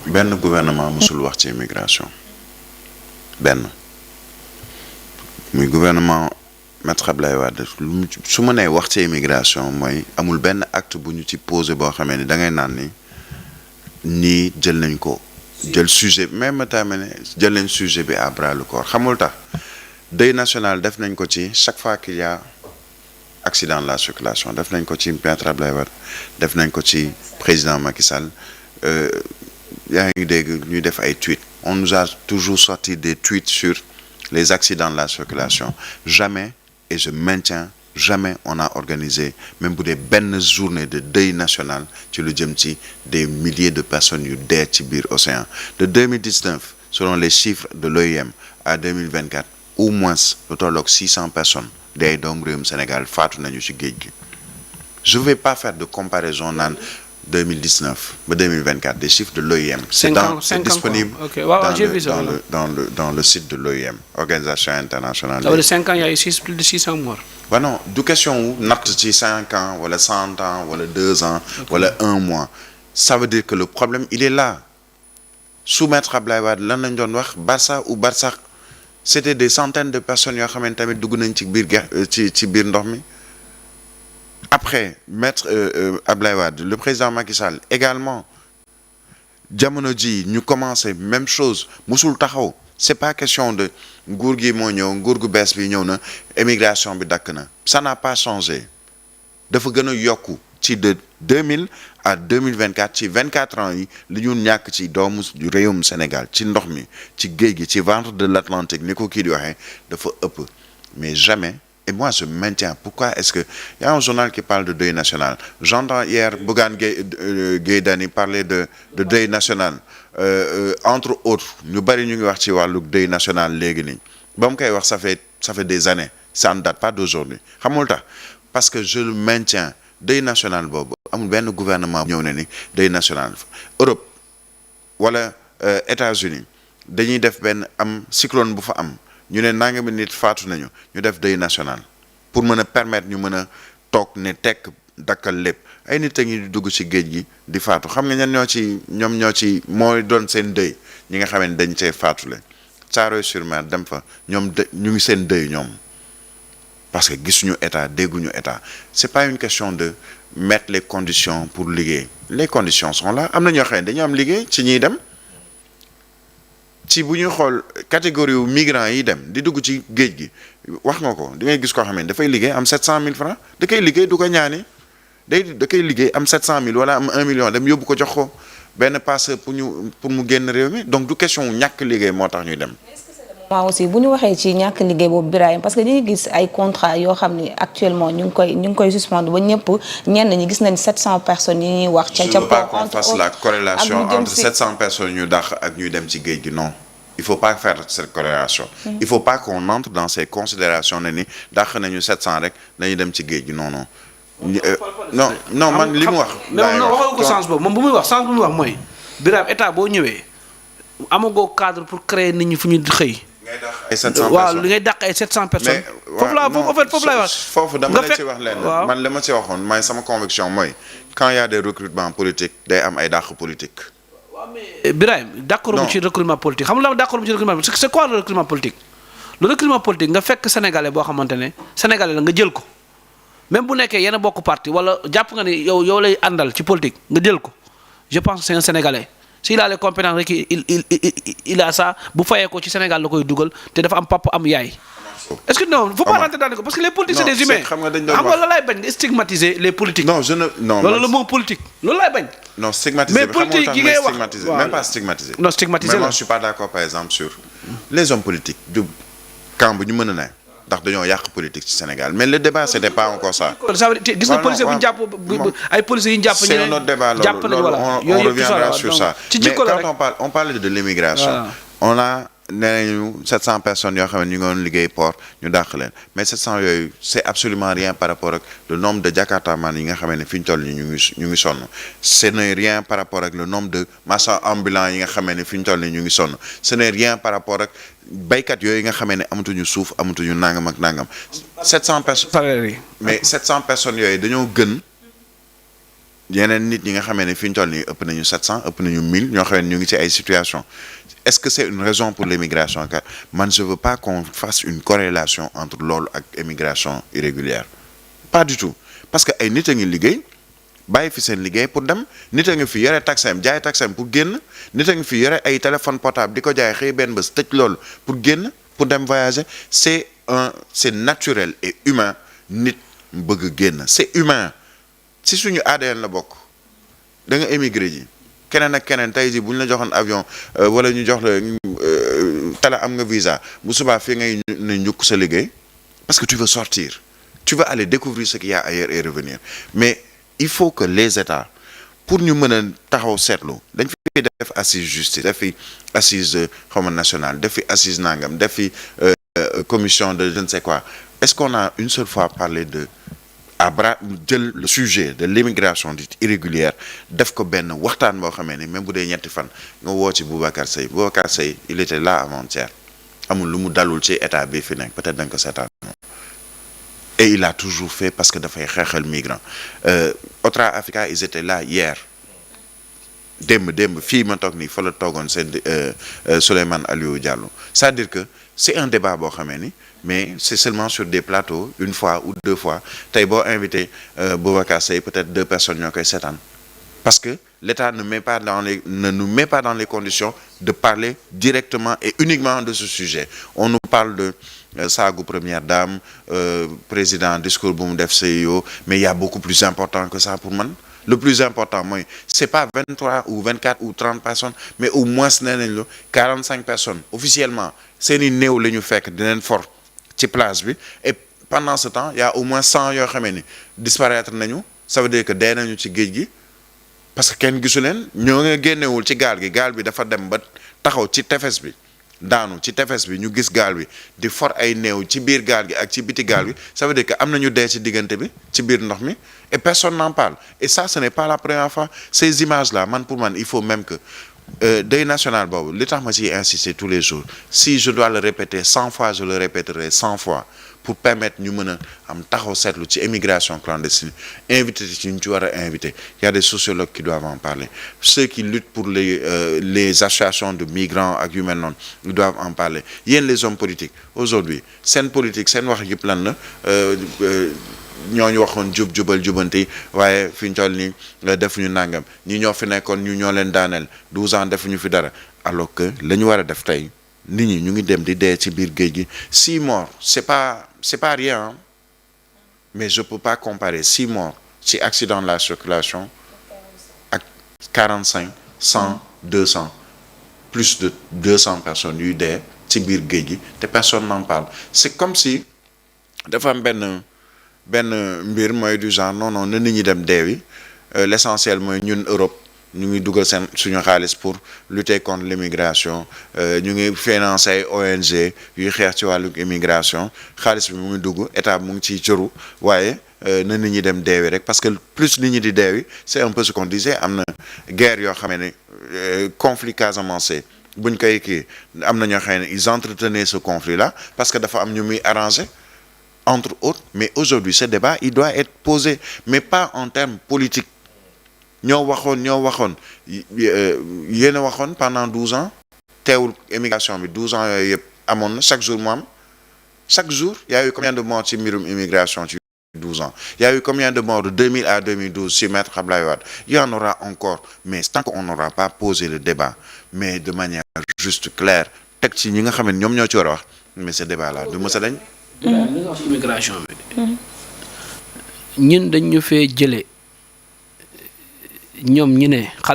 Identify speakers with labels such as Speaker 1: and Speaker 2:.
Speaker 1: benn gouvernement musul wax ci immigration benn muy gouvernement Maître Abdoulaye Wade su ma nee wax ci immigration mooy amul benn acte bu ñu ci posé boo xamee ni da ngay naan ni nii jël nañ ko jël sujet même tamit jël nañ sujet bi à bras le corps xamul tax deuil national def nañ ko ci chaque fois qu'il y a accident de la circulation def nañ ko ci Maître Abdoulaye Wade def nañ ko ci président Macky Sall yaa ngi dégg ñuy def ay tweets on nous a toujours sorti des tweets sur les accidents de la circulation jamais et je maintiens jamais on a organisé même bu dee benn journée de deuil national ci lu jëm ci des milliers de personnes yu dee ci biir océan de 2019 selon les chiffres de l'OIM à 2024 au moins lu tolloog 600 personnes day doomu réewum Sénégal faatu nañu ci géej gi je vais pas faire de comparaison naan 2019 ba 2024 des chiffres de l'OIM c'est disponible dans le site de l'OIM Organisation internationale.
Speaker 2: Ça veut dire 5 ans il y a eu plus de 600 morts.
Speaker 1: Bah non du question wu natt ci 5 ans wala 100 ans wala 2 ans wala 1 mois ça veut dire que le problème il est là sous Maître Abdoulaye Wade lan lañ doon wax Barça ou Barsax c'était des centaines de personnes yoo xamante tamit dugg nañ ci biir ci biir ndox mi. Après Maître Abdoulaye Wade le président Macky Sall également jamono ji ñu commencé même chose musul taxaw c'est pas question de nguur gi moo ñëw nguur gu bees bi ñëw na émigration bi dakk na ça n'a pas changé dafa gën a yokku ci de 2000 à 2024 ci 24 ans yi li ñu ñàkk ci doomu réewum Sénégal ci ndox mi ci géej gi ci ventre de l'Atlantique ni ko kii di waxee dafa ëpp mais jamais. Et moi, je maintiens. Pourquoi est-ce que... Il y a un journal qui parle de deuil national. J'entends hier Bougane Gueye Dany parler de deuil national. Entre autres, ñu bari ñu ngi wax ci wàllu deuil national léegi nii. Ba mu koy wax ça fait des années. Ça ne date pas d'aujourd'hui. Xamul tax parce que je le maintiens. Deuil national boobu amul benn gouvernement ñëw ne ni deuil national. Europe wala États-Unis dañuy def benn am cyclone bu fa am. ñu ne nangami nit faatu nañu ñu def deuil national pour mën a permettre ñu mën a toog ne tekk dakkal lépp ay nit a ngi dugg ci géej gi di faatu xam nga ñoom ñoo ci mooy doon seen deuil ñi nga xam ne dañ cee faatule Thiaroye-sur-Mer dem fa ñoom ñu ngi seen deuil ñoom parce que gisuñu état dégguñu état c'est pas une question de mettre les conditions pour liggéey les conditions sont là am na ñoo xam ne dañu am liggéey ci ñiy dem. ci bu ñuy xool catégorie wu migrants yi dem di dugg ci géej gi wax nga ko di ngay gis koo xam ne dafay liggéey am 700 000 francs da koy liggéey du ko ñaani da koy liggéey am 700 000 wala am 1 million dem yóbbu ko jox ko benn passeur pour mu génn réew mi donc du question wu ñàkk liggéey moo tax ñuy dem.
Speaker 3: waaw aussi bu ñu waxee ci ñàkk liggéey boobu Birahim parce que ñu ngi gis ay contrat yoo xam ni actuellement ñu ngi koy suspendre ba ñëpp ñenn ñi gis nañ 700 personnes yi ñuy wax. ca
Speaker 1: je veux pas qu'on fasse la corrélation entre 700 personnes ñu dàq ak ñuy dem ci géej gi non. Il faut pas faire cette corrélation. Il faut pas qu'on entre dans ces considérations ne ni dàq nañu 700 rek dañuy dem ci géej gi non non. non man li mu wax.
Speaker 2: non waxoo ko sens boobu moom bu muy wax sens bu muy wax mooy Birahim état boo ñëwee amagoo cadre pour créer nit ñi fu ñu xëy.
Speaker 1: ngay dàq ay 700 personnes
Speaker 2: waaw li ngay dàq ay 700 personnes. foofu laay wax.
Speaker 1: foofu dama la ci wax leen man li ma ci waxoon mooy sama conviction mooy quand il y a des recrutements politiques day am ay dàq politique.
Speaker 2: mais Birahim d'accord mu ci recrutement politique xam nga la d'accord mu ci recrutement politique c'est quoi le recrutement politique le recrutement politique nga fekk sénégalais boo xamante ne sénégalais la nga jël ko même bu nekkee yéen a bokk parti wala jàpp nga ni yow lay àndal ci politique nga jël ko je pense que c'est un sénégalais s'il a les compétences rek il a ça bu fayee ko ci Sénégal la koy dugal te dafa am papa am yaay. est-ce que non faut pas rentrer dans ko parce que les politiques c'est des humains xam nga loolu laay bañ nga stigmatiser les politiques.
Speaker 1: non
Speaker 2: loolu le mot politique loolu laay bañ.
Speaker 1: non stigmatiser
Speaker 2: mais politique yi ngay wax
Speaker 1: même pas stigmatiser.
Speaker 2: non stigmatiser
Speaker 1: mais moi je suis pas d'accord par exemple sur les hommes politiques du camp bu ñu mën a ne ndax dañoo yàq politique ci Sénégal mais le débat c'était pas encore ça.
Speaker 2: ça veut dire gis nga policier bu ñu jàpp ay policiers yu ñu jàpp.
Speaker 1: c'est un autre débat loolu on reviendra sur ça mais quand on parle de l'immigration on a nee nañu 700 personnes yoo xam ne ñu ngi doon liggéey port ñu dàq leen mais 700 yooyu c'est absolument rien par rapport ak le nombre de jakartaman yi nga xam ne fi ñu toll nii ñu ngi sonn ce n'est rien par rapport ak le nombre de marchands ambulants yi nga xam ne fi ñu toll nii ñu ngi sonn ce n'est rien par rapport ak baykat yooyu nga xam ne amatuñu suuf amatuñu nangam ak nangam 700 personnes mais 700 personnes yooyu dañoo gën yeneen nit ñi nga xamee ne fi ñu toll nii ëpp nañu 700 ëpp nañu 1000 ñoo xam ne ñu ngi ci ay situations est-ce que c'est une raison pour l'immigration car man je veux pas qu'on fasse une corrélation entre loolu ak immigration irrégulière pas du tout parce que ay nit a ngi liggéey bàyyi fi seen liggéey pour dem nit a ngi fi yore taxem jaay taxem pour génn nit a ngi fi yore ay téléphone portable di ko jaay xëy benn bés tëj loolu pour génn pour dem voyager c'est naturel et humain nit bëgg génn c'est humain si suñu ADN la bokk da nga émigré ji keneen ak keneen tey ji bu ñu la joxoon avion wala ñu jox la tala am nga visa bu subaa fii ngay ne njukk sa liggéey parce que tu veux sortir tu veux aller découvrir ce qu'il y a ailleurs et revenir mais il faut que les États pour ñu mën a taxaw seetlu dañ fi def assise justice def fi assise xawma nationale def fi assise nangam def fi commission de je ne sais quoi est-ce qu'on a une seule fois parlé de à bras jël le sujet de l'immigration dite irrégulière def ko benn waxtaan boo xamee ni même bu dee ñetti fan nga woo ci Boubacar Seye il était là avant-hier amul lu mu dalul ci état bi fi nekk peut-être da nga ko seetaan et il a toujours fait parce que dafay xeexal migrant Otra Africa ils étaient là hier démb fii ma toog nii fa la toogoon seen Souleymane Aliou Diallo c'est-à-dire que c'est un débat boo xamee ni mais c'est seulement sur des plateaux une fois ou deux fois tey boo invité Boubacar Seye peut-être 2 personnes ñoo koy seetaan parce que l'État ne nous met pas dans les conditions de parler directement et uniquement de ce sujet on nous parle de saagu première dame président discours bu mu def CIO mais il y a beaucoup plus important que ça pour man le plus important mooy c'est pas 23 ou 24 ou 30 personnes mais au moins nee nañ la 45 personnes officiellement seeni néew la ñu fekk dinañ for ci place bi et pendant ce temps il y a au moins 100 yoo xamee ni disparaître nañu ça veut dire que dee nañu ci géej gi parce que kenn gisu leen ñoo nga génnewul ci gaal bi dafa dem ba taxaw ci tefes bi daanu ci tefes bi ñu gis gaal bi di for ay néew ci biir gaal gi ak ci biti gaal bi ça veut dire que am nañu dee ci diggante bi ci biir ndox mi et personne n'en parle et ça ce n'est pas la première fois ces images là pour man il faut même que deuil national boobu li tax ma ciy insister tous les jours si je dois le répéter 100 fois je le répéterai 100 fois pour permettre ñu mën a am taxaw seetlu ci immigration clandestine invité ci ñu ci war a invité il y a des sociologues qui doivent en parler ceux qui luttent pour les associations de migrants ak yu mel noonu ils doivent en parler yéen les hommes politiques aujourd'hui seen politique seen wax yëpp lan la ñooñu waxoon jubal jubanti waaye fi ñu toll nii defuñu nangam ñi ñoo fi nekkoon ñu ñoo leen daaneel 12 ans defuñu fi dara alors que la ñu war a def tey nit ñi ñu ngi dem di dee ci biir géej gi 6 morts c'est pas rien hein? Mais je peux pas comparer 6 morts ci accident de la circulation ak 45 100 200 plus de 200 personnes yuy dee ci biir géej gi te personne n'en parle c'est comme si dafa am benn mbir mooy du genre non na nit ñi dem deewi l'essentiel mooy ñun Europe ñu ngi dugal suñu xaalis pour lutter contre l'immigration ñu ngi financer ONG yuy xeex ci wàllu immigration xaalis bi mu ngi dugg état mu ngi ciy cëru waaye na nit ñi dem deewi rek parce que plus nit ñi di deewi c'est un peu ce qu'on disait am na guerre yoo xam ne conflit Casamance buñ koy kii am na ñoo xam ne ils entretenaient ce conflit là parce que dafa am ñu muy arranger entre autres mais aujourd'hui ce débat il doit être posé mais pas en termes politiques ñoo waxoon yéen a waxoon pendant 12 ans teewul immigration bi 12 ans yooyu yëpp amoon na chaque jour mu am chaque jour il y a eu combien de morts ci mbirum immigration ci 12 ans il y a eu combien de morts de 2000 à 2012 ci Maître Abdoulaye Wade il y en aura encore mais tant qu'on n'aura pas posé le débat mais de manière juste claire teg ci ñi nga xam ne ñoom ñoo ci war a wax mais ce débat là du mës a dañ.
Speaker 2: li nga wax ci immigration bi. ñun dañ ñu fee jëlee ñoom ñu ne